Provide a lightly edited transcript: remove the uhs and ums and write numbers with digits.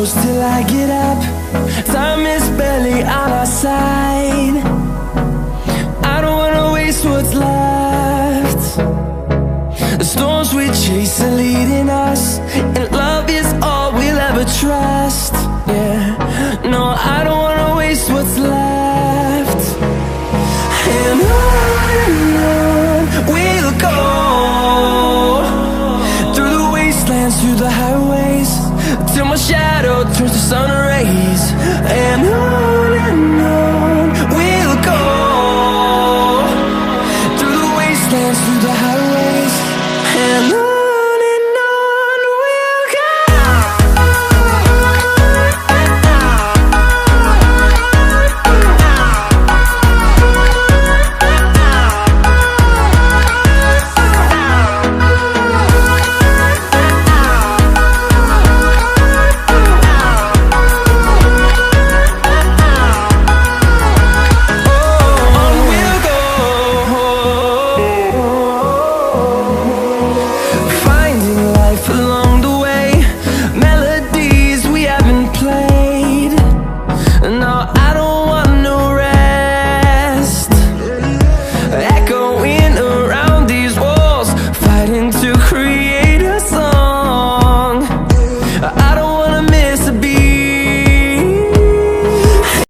close till I get up. Time is barely on our side. I don't wanna waste what's left. The storms we chase are leading us, and love is all we'll ever trust. Yeah, no, I don't wanna waste what's left.